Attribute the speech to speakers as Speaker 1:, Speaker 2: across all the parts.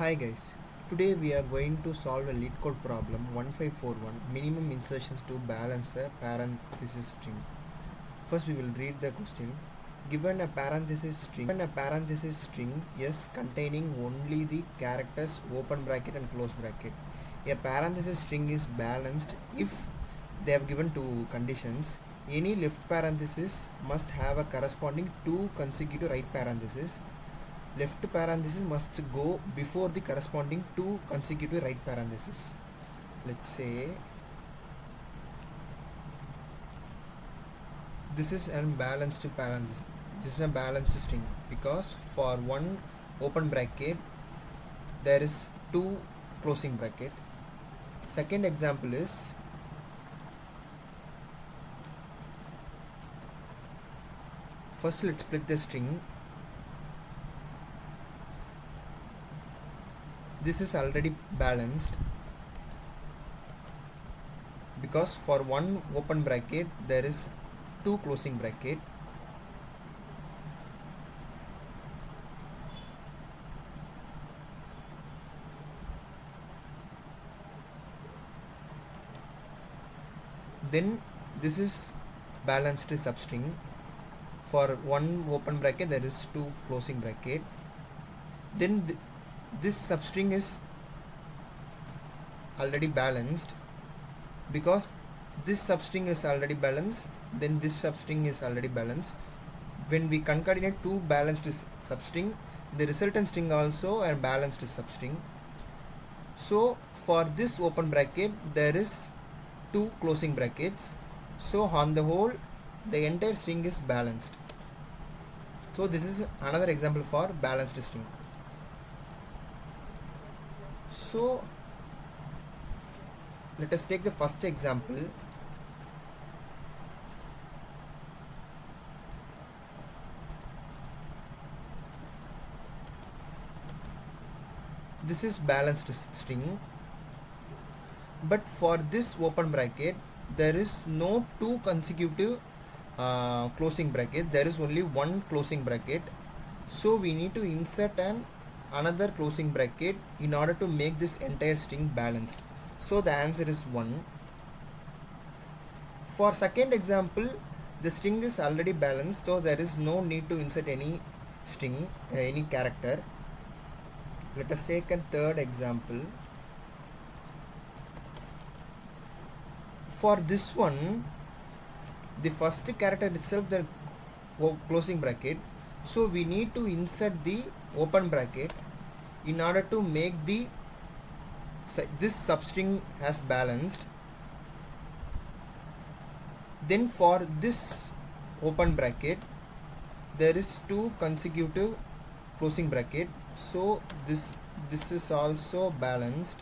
Speaker 1: Hi guys, today we are going to solve a Leetcode problem 1541 minimum insertions to balance a parenthesis string. First we will read the question. Given a parenthesis string S containing only the characters open bracket and close bracket. A parenthesis string is balanced if they have given two conditions. Any left parenthesis must have a corresponding two consecutive right parentheses. Left parenthesis must go before the corresponding two consecutive right parentheses. Let's say this is a balanced parenthesis. This is a balanced string because for one open bracket there is two closing bracket. Second example is first let's split the string. This is already balanced because for one open bracket there is two closing bracket. Then this is balanced substring. For one open bracket there is two closing bracket. Then this substring is already balanced because this substring is already balanced, then this substring is already balanced. When we concatenate two balanced substring, the resultant string also a balanced substring. So for this open bracket there is two closing brackets, so on the whole the entire string is balanced. So this is another example for balanced string. So let us take the first example. This is balanced string, but for this open bracket there is no two consecutive closing bracket, there is only one closing bracket. So we need to insert another closing bracket in order to make this entire string balanced. So the answer is 1. For second example, the string is already balanced, so there is no need to insert any string, any character. Let us take a third example. For this one, the first character itself the closing bracket, so we need to insert the open bracket in order to make this substring as balanced. Then for this open bracket there is two consecutive closing bracket, so this is also balanced.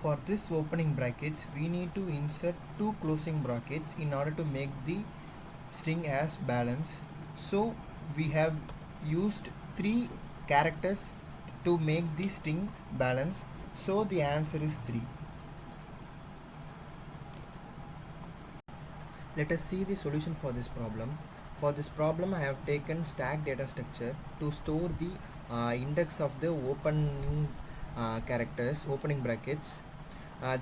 Speaker 1: For this opening brackets we need to insert two closing brackets in order to make the string as balanced. So we have used three characters to make the string balance, so the answer is 3. Let us see the solution for this problem. For this problem I have taken stack data structure to store the index of the opening characters, opening brackets.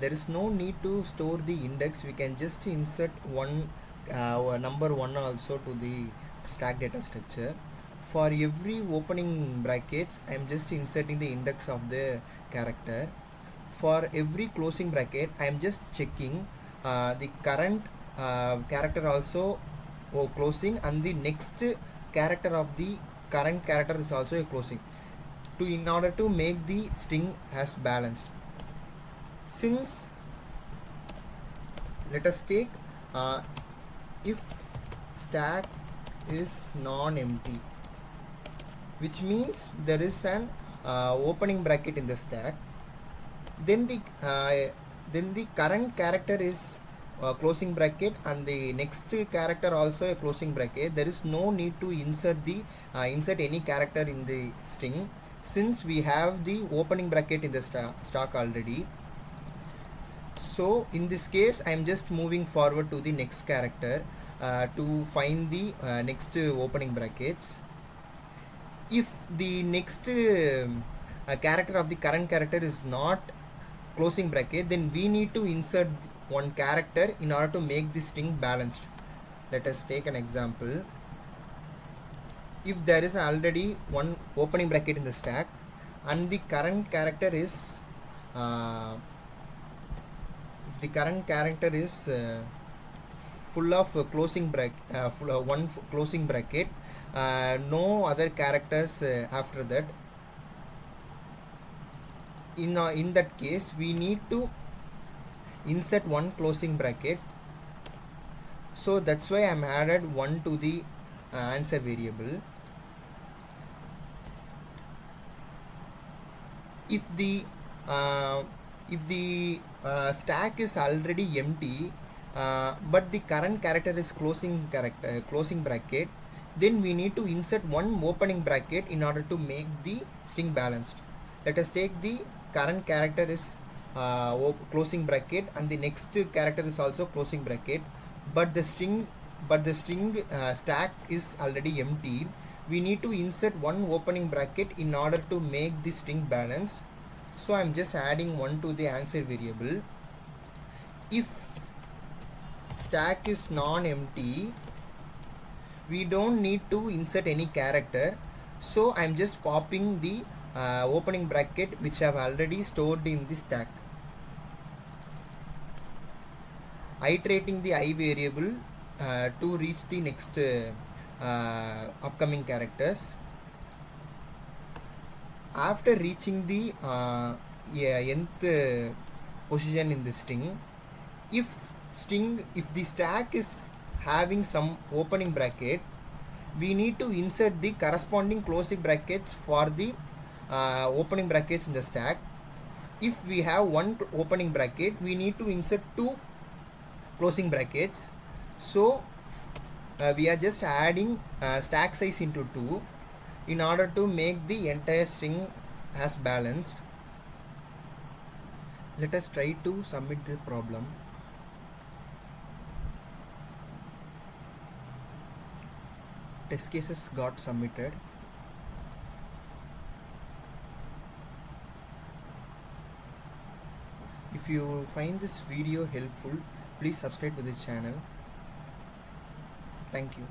Speaker 1: There is no need to store the index, we can just insert one number 1 also to the stack data structure. For every opening brackets I am just inserting the index of the character. For every closing bracket I am just checking the current character also closing and the next character of the current character is also a closing, in order to make the string as balanced. Since let us take if stack is non-empty, which means there is an opening bracket in the stack, then the current character is closing bracket and the next character also a closing bracket. There is no need to insert any character in the string since we have the opening bracket in the stack already. So in this case I am just moving forward to the next character to find the next opening brackets. If the next a character of the current character is not closing bracket, then we need to insert one character in order to make the string balanced. Let us take an example. If there is already one opening bracket in the stack and the current character is if the current character is full of closing closing bracket, no other characters after that, in that case we need to insert one closing bracket. So that's why I'm added one to the answer variable. If the stack is already empty, but the current character is closing bracket, then we need to insert one opening bracket in order to make the string balanced. Let us take the current character is closing bracket and the next character is also closing bracket, but the string stack is already empty. We need to insert one opening bracket in order to make the string balanced. So I'm just adding one to the answer variable. If stack is non-empty, we don't need to insert any character, so I'm just popping the opening bracket which I have already stored in the stack, iterating the I variable to reach the next upcoming characters. After reaching the nth position in the string, if the stack is having some opening bracket, we need to insert the corresponding closing brackets for the opening brackets in the stack. If we have one opening bracket, we need to insert two closing brackets. So we are just adding stack size into 2 in order to make the entire string as balanced. Let us try to submit the problem. Test cases got submitted. If you find this video helpful, please subscribe to the channel. Thank you.